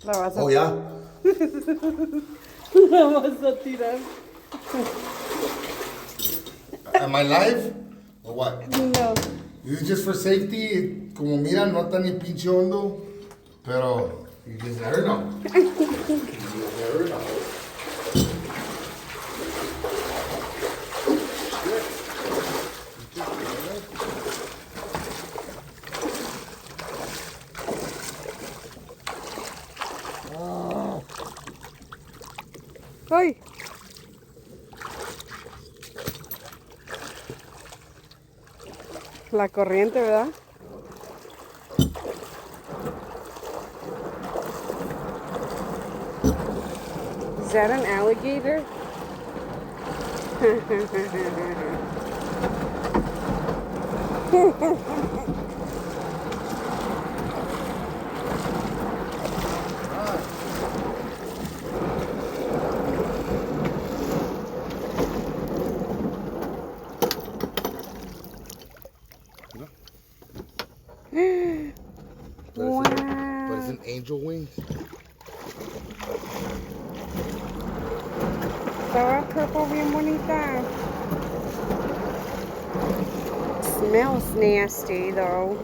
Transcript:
La vas a, Oh, yeah? la vas a tirar. Am I live? Or what? No. This is just for safety. Como mira, no está ni pinche hondo. Pero, you just never know. You just never know. ¡Ay! La corriente, ¿verdad? Is that an alligator? Wow. Parecen angel wings. Estaba purple bien bonita. Smells nasty though.